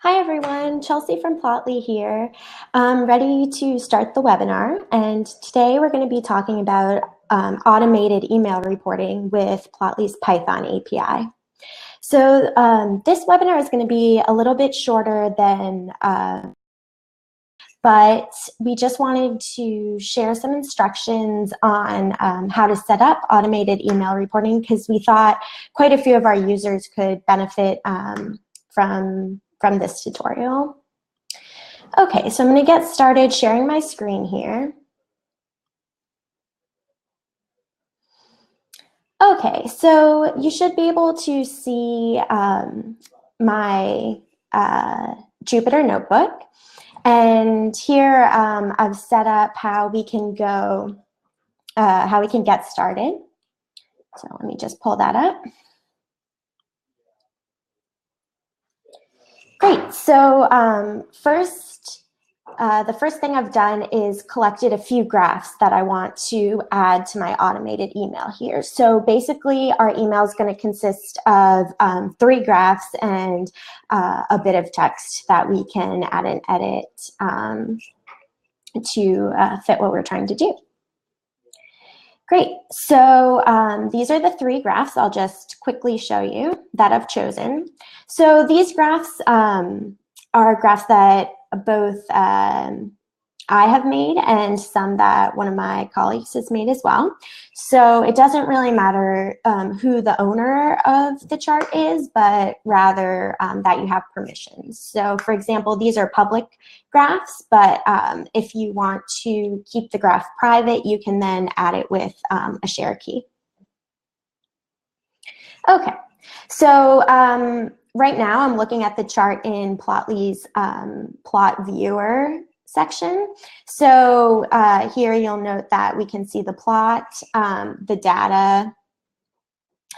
Hi everyone, Chelsea from Plotly here. Ready to start the webinar, and today we're going to be talking about automated email reporting with Plotly's Python API. So this webinar is going to be a little bit shorter than, but we just wanted to share some instructions on how to set up automated email reporting because we thought quite a few of our users could benefit from this tutorial. Okay, so I'm going to get started sharing my screen here. Okay, so you should be able to see my Jupyter notebook. And here I've set up how we can go, how we can get started. So let me just pull that up. Great, so the first thing I've done is collected a few graphs that I want to add to my automated email here. So basically our email is going to consist of 3 graphs and a bit of text that we can add and edit to fit what we're trying to do. Great, so these are the 3 graphs I'll just quickly show you that I've chosen. So these graphs are graphs that both I have made and some that one of my colleagues has made as well. So it doesn't really matter who the owner of the chart is, but rather that you have permissions. So for example, these are public graphs, but if you want to keep the graph private, you can then add it with a share key. Okay, so right now I'm looking at the chart in Plotly's plot viewer section. So here you'll note that we can see the plot, the data,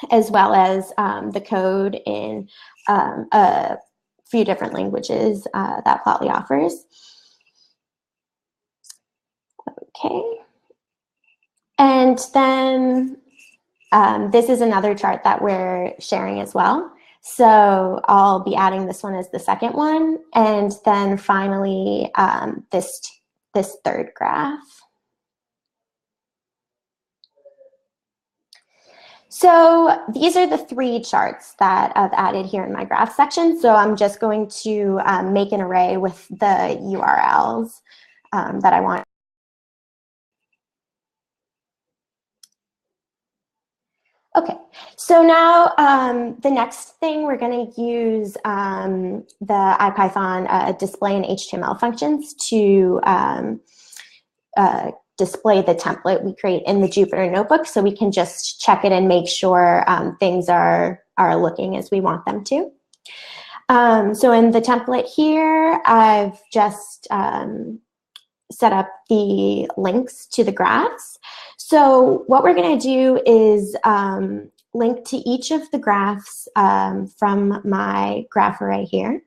as well as the code in a few different languages that Plotly offers. Okay. And then this is another chart that we're sharing as well. So I'll be adding this one as the second one, and then finally this third graph. So these are the 3 charts that I've added here in my graph section. So I'm just going to make an array with the URLs that I want. Okay, so now the next thing we're going to use the IPython display and HTML functions to display the template we create in the Jupyter notebook, so we can just check it and make sure things are looking as we want them to. So in the template here, I've just set up the links to the graphs. So what we're going to do is link to each of the graphs from my graph array here.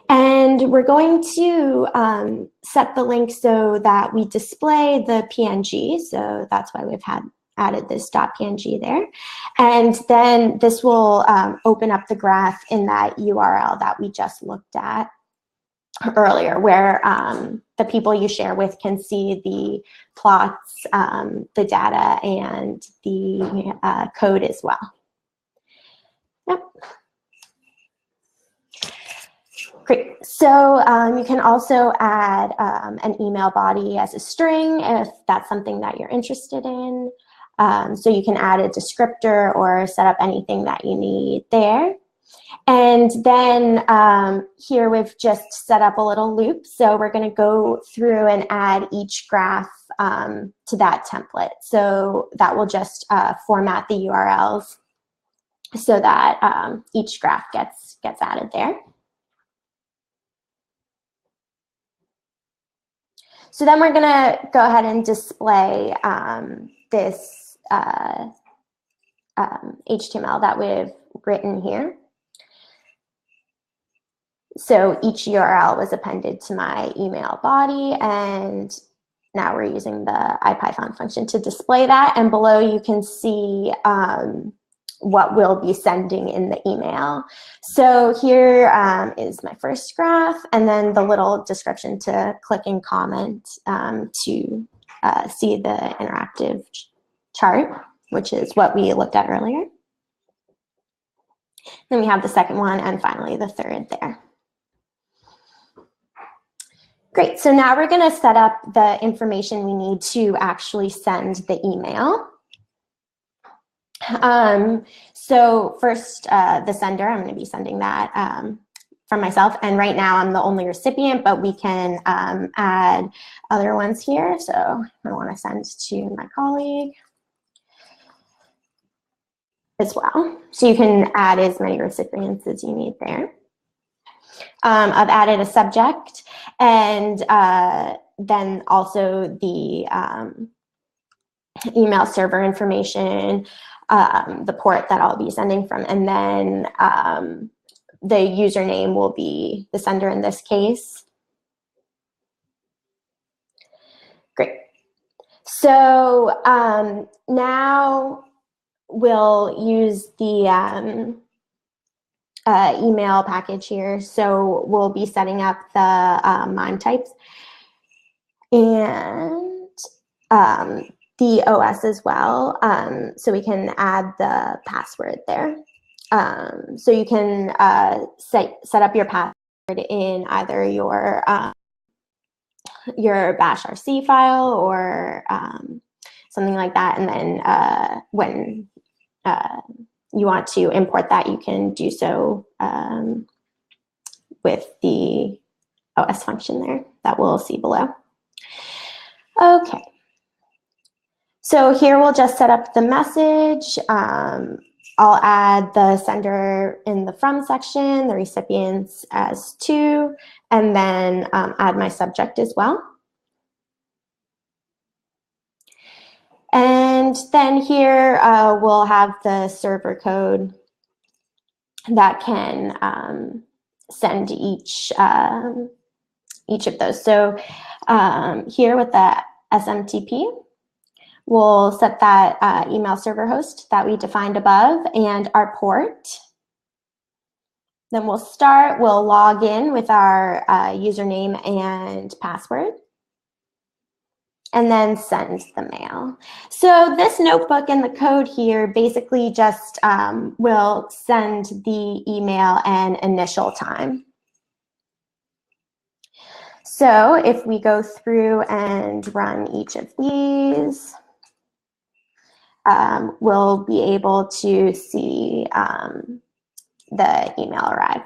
And we're going to set the link so that we display the PNG. So that's why we've added this .png there. And then this will open up the graph in that URL that we just looked at earlier, where the people you share with can see the plots, the data, and the code as well. Yep. Great. So you can also add an email body as a string if that's something that you're interested in. So you can add a descriptor or set up anything that you need there. And then here we've just set up a little loop. So we're going to go through and add each graph to that template. So that will just format the URLs so that each graph gets added there. So then we're going to go ahead and display this HTML that we've written here. So each URL was appended to my email body, and now we're using the IPython function to display that. And below you can see what we'll be sending in the email. So here is my first graph, and then the little description to click and comment to see the interactive chart, which is what we looked at earlier. Then we have the second one, and finally the third there. Great, so now we're going to set up the information we need to actually send the email. So first, the sender, I'm going to be sending that from myself. And right now I'm the only recipient, but we can add other ones here. So I want to send to my colleague as well. So you can add as many recipients as you need there. I've added a subject, and then also the email server information, the port that I'll be sending from, and then the username will be the sender in this case. Great. So now we'll use the email package here. So we'll be setting up the MIME types and the OS as well. So we can add the password there. So you can set up your password in either your bash RC file or something like that. And then when you want to import that, you can do so with the OS function there that we'll see below. Okay. So here we'll just set up the message. I'll add the sender in the from section, the recipients as 2, and then add my subject as well. And then here we'll have the server code that can send each of those. So here with the SMTP, we'll set that email server host that we defined above and our port. Then we'll log in with our username and password, and then send the mail. So this notebook and the code here basically just will send the email an initial time. So if we go through and run each of these, we'll be able to see the email arrive.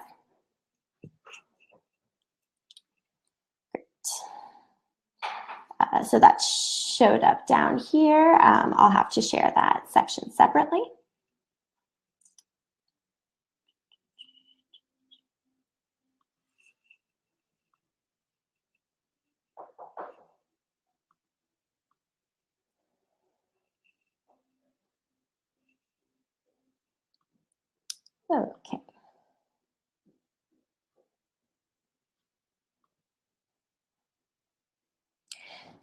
So that showed up down here. I'll have to share that section separately. Okay.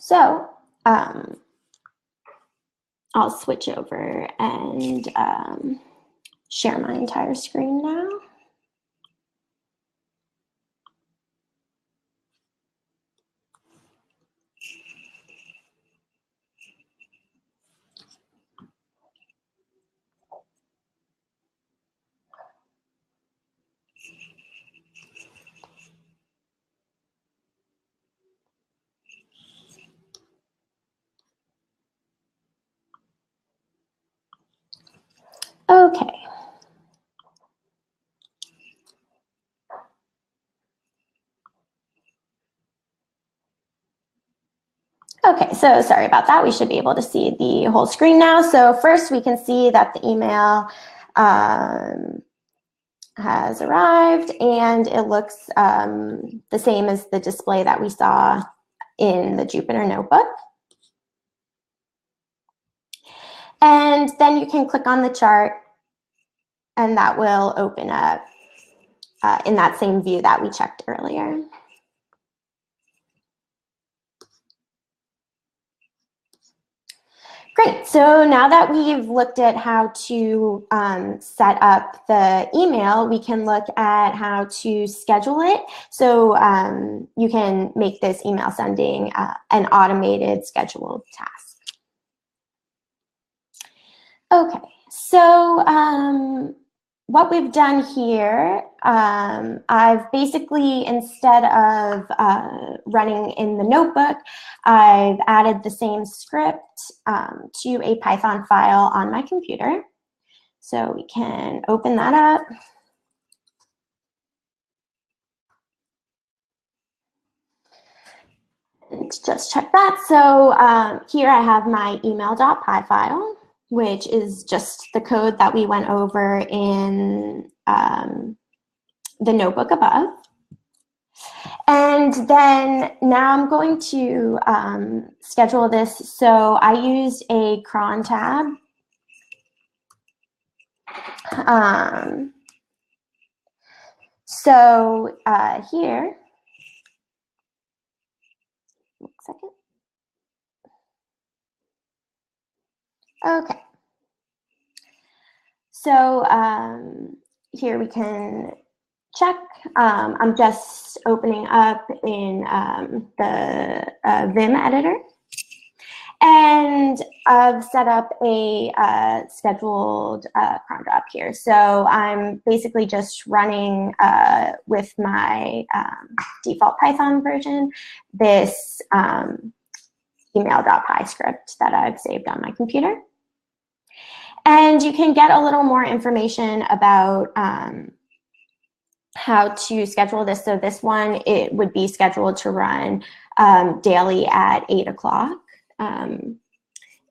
So I'll switch over and share my entire screen now. Okay. Okay, so sorry about that. We should be able to see the whole screen now. So first we can see that the email has arrived, and it looks the same as the display that we saw in the Jupyter Notebook. And then you can click on the chart, and that will open up in that same view that we checked earlier. Great, so now that we've looked at how to set up the email, we can look at how to schedule it. So you can make this email sending an automated scheduled task. Okay, so what we've done here, I've basically, instead of running in the notebook, I've added the same script to a Python file on my computer. So we can open that up. Let's just check that. So here I have my email.py file, which is just the code that we went over in the notebook above. And then now I'm going to schedule this. So I used a cron tab. Here, one second. Okay. So here we can check. I'm just opening up in the Vim editor. And I've set up a scheduled cron job here. So I'm basically just running with my default Python version, this email.py script that I've saved on my computer. And you can get a little more information about how to schedule this. So this one, it would be scheduled to run daily at 8 o'clock.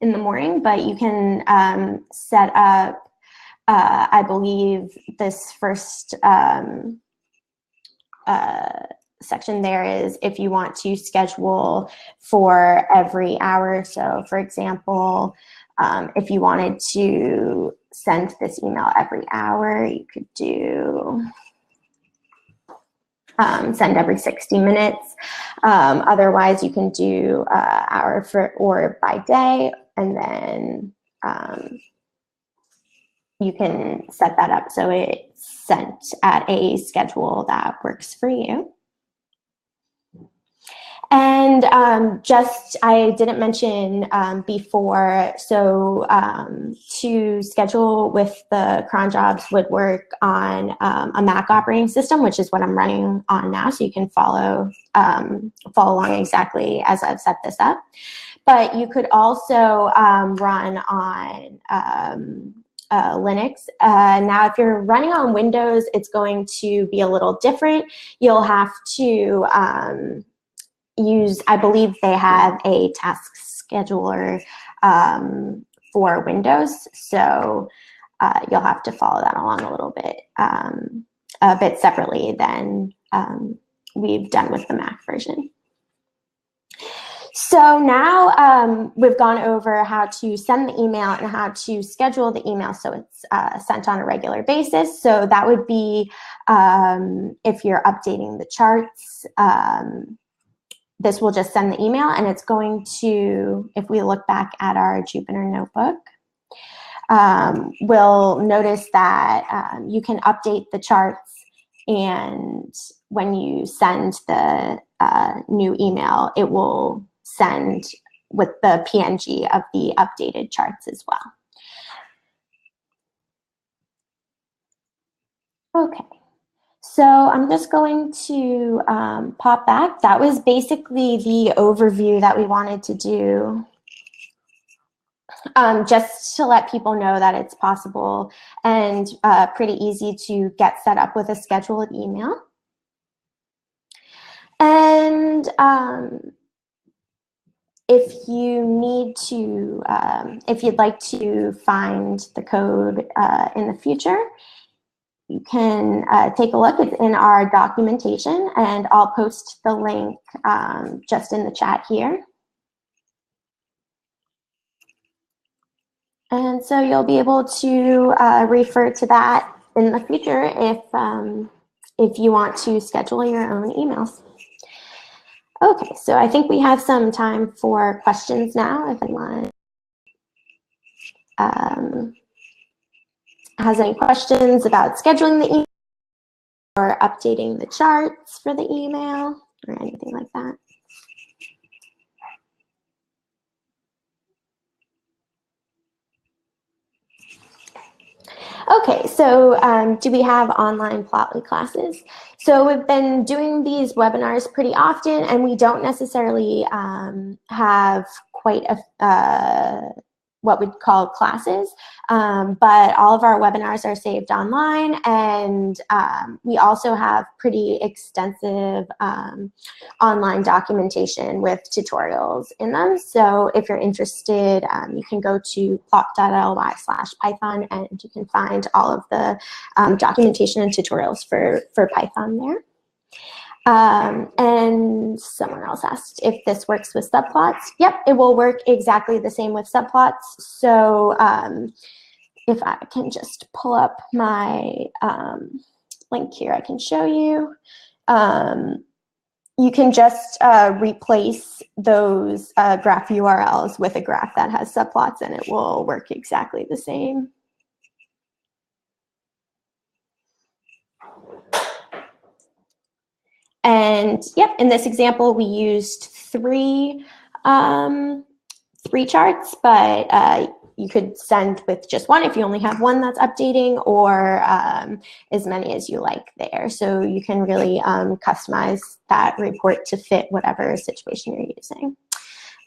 In the morning, but you can set up, I believe, this first section there is if you want to schedule for every hour. So for example, if you wanted to send this email every hour, you could do send every 60 minutes. Otherwise, you can do hour or by day, and then you can set that up so it's sent at a schedule that works for you. And I didn't mention before, so to schedule with the cron jobs would work on a Mac operating system, which is what I'm running on now, so you can follow along exactly as I've set this up. But you could also run on Linux. Now, if you're running on Windows, it's going to be a little different. You'll have to I believe they have a task scheduler for Windows, so you'll have to follow that along a bit separately than we've done with the Mac version. So now we've gone over how to send the email and how to schedule the email so it's sent on a regular basis. So that would be if you're updating the charts, this will just send the email, and it's going to, if we look back at our Jupyter notebook, we'll notice that you can update the charts, and when you send the new email, it will send with the PNG of the updated charts as well. Okay. So I'm just going to pop back. That was basically the overview that we wanted to do, just to let people know that it's possible and pretty easy to get set up with a scheduled email. And if you need to, if you'd like to find the code in the future, you can take a look. It's in our documentation, and I'll post the link just in the chat here. And so you'll be able to refer to that in the future if you want to schedule your own emails. Okay, so I think we have some time for questions now, if anyone has any questions about scheduling the email or updating the charts for the email or anything like that. Okay, so do we have online Plotly classes? So we've been doing these webinars pretty often, and we don't necessarily have quite a what we'd call classes, but all of our webinars are saved online, and we also have pretty extensive online documentation with tutorials in them. So if you're interested, you can go to plot.ly/Python, and you can find all of the documentation and tutorials for Python there. And someone else asked if this works with subplots. Yep, it will work exactly the same with subplots. So if I can just pull up my link here, I can show you. You can just replace those graph URLs with a graph that has subplots, and it will work exactly the same. And yep, in this example, we used three charts, but you could send with just one if you only have one that's updating, or as many as you like there. So you can really customize that report to fit whatever situation you're using.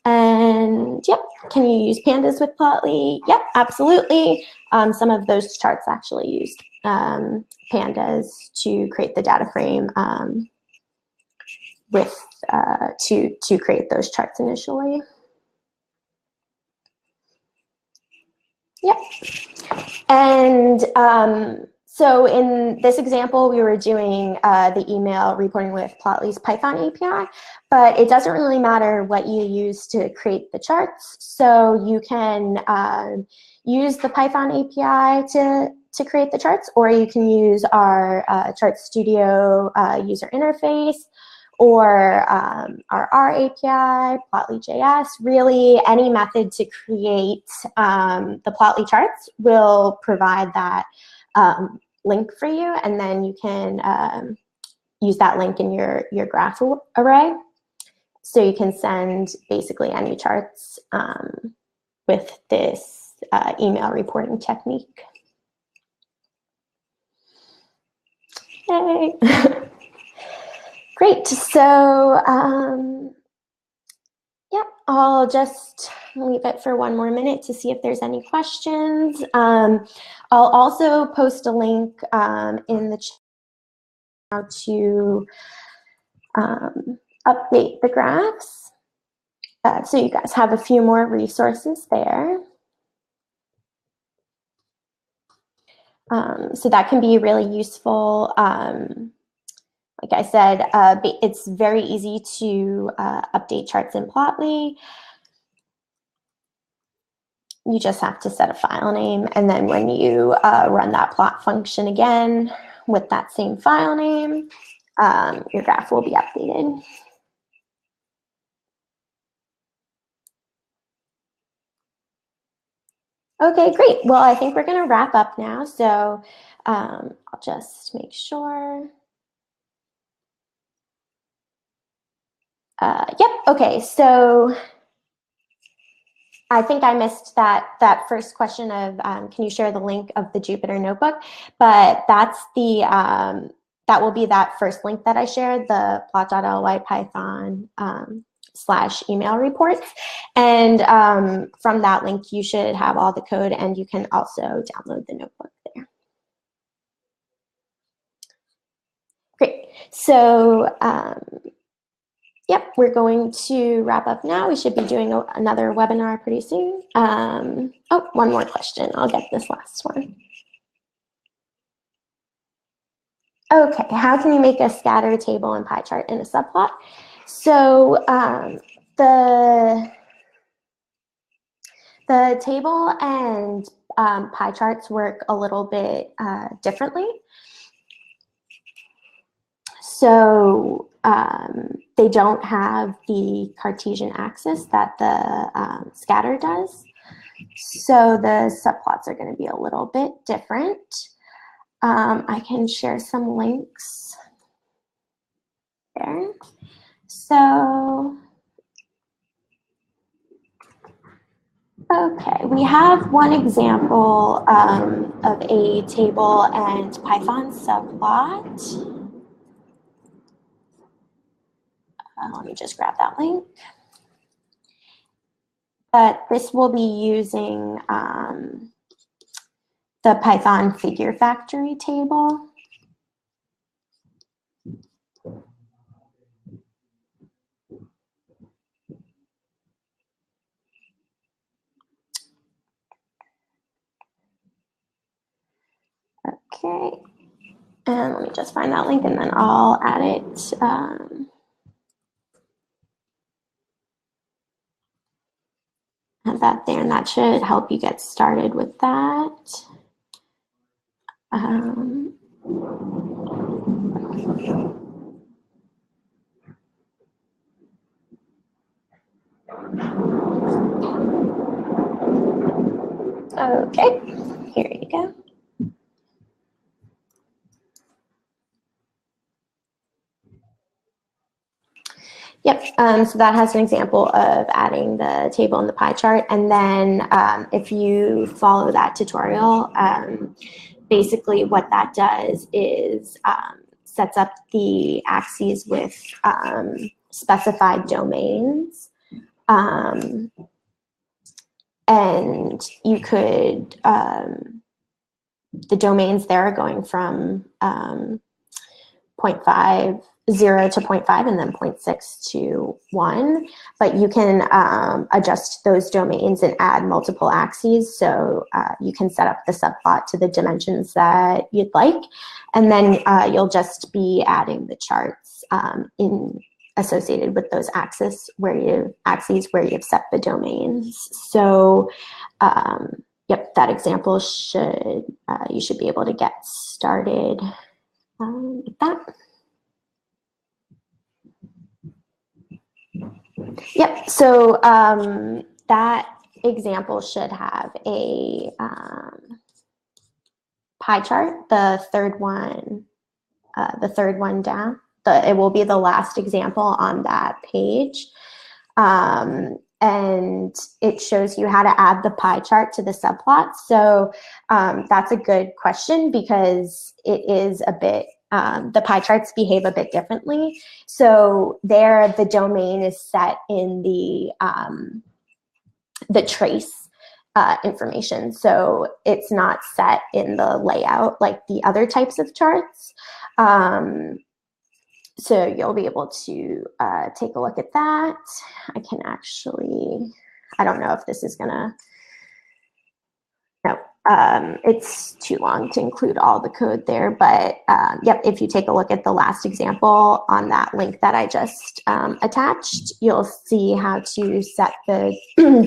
And yep, can you use pandas with Plotly? Yep, absolutely. Some of those charts actually used pandas to create the data frame to create those charts initially. Yep. And so in this example, we were doing the email reporting with Plotly's Python API, but it doesn't really matter what you use to create the charts. So you can use the Python API to create the charts, or you can use our Chart Studio user interface, or our R API, Plotly.js. Really, any method to create the Plotly charts will provide that link for you, and then you can use that link in your graph array. So you can send basically any charts with this email reporting technique. Yay. Great, so yeah, I'll just leave it for one more minute to see if there's any questions. I'll also post a link in the chat to update the graphs. So you guys have a few more resources there. So that can be really useful. Like I said, it's very easy to update charts in Plotly. You just have to set a file name, and then when you run that plot function again with that same file name, your graph will be updated. Okay, great. Well, I think we're going to wrap up now, so I'll just make sure. Yep, okay, so I think I missed that first question of can you share the link of the Jupyter notebook, but that's the that will be that first link that I shared, the plot.ly Python /email reports, and from that link you should have all the code, and you can also download the notebook there. Great, so yep, we're going to wrap up now. We should be doing another webinar pretty soon. Oh, one more question. I'll get this last one. Okay, how can you make a scatter table and pie chart in a subplot? So the table and pie charts work a little bit differently. So they don't have the Cartesian axis that the scatter does. So the subplots are going to be a little bit different. I can share some links there. So, okay, we have one example of a table and Python subplot. Let me just grab that link. But this will be using the Python figure factory table. Okay, and let me just find that link and then I'll add it. Have that there, and that should help you get started with that. Okay, here you go. Yep, so that has an example of adding the table and the pie chart. And then if you follow that tutorial, basically what that does is sets up the axes with specified domains. And you could, the domains there are going from 0.5, 0 to 0.5, and then 0.6 to 1. But you can adjust those domains and add multiple axes. So you can set up the subplot to the dimensions that you'd like. And then you'll just be adding the charts associated with those axes where you've set the domains. So yep, that example you should be able to get started with that. Yep, so that example should have a pie chart, the third one down. It will be the last example on that page. And it shows you how to add the pie chart to the subplot. So that's a good question because it is a bit, the pie charts behave a bit differently. So there, the domain is set in the trace information. So it's not set in the layout like the other types of charts. So you'll be able to take a look at that. I can actually, I don't know if this is gonna, no, it's too long to include all the code there, but yep, if you take a look at the last example on that link that I just attached, you'll see how to set the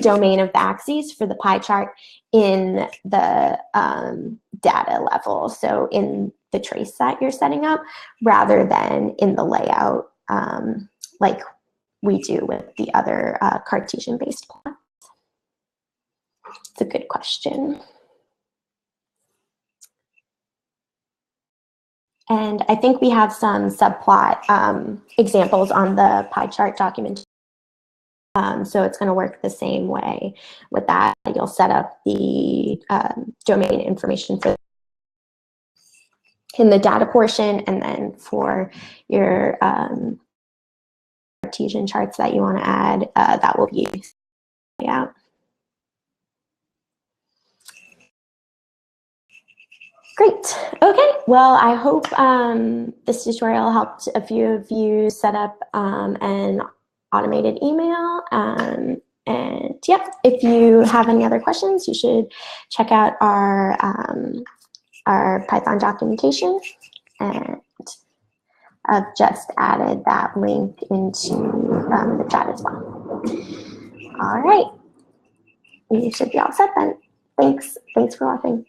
domain of the axes for the pie chart in the data level. So in the trace that you're setting up rather than in the layout like we do with the other Cartesian-based plots. It's a good question. And I think we have some subplot examples on the pie chart document. So it's going to work the same way with that. You'll set up the domain information for in the data portion, and then for your Cartesian charts that you want to add, that will be yeah. Great. Okay. Well, I hope this tutorial helped a few of you set up an automated email. And yeah, if you have any other questions, you should check out our Python documentation. And I've just added that link into the chat as well. All right. You should be all set then. Thanks for watching.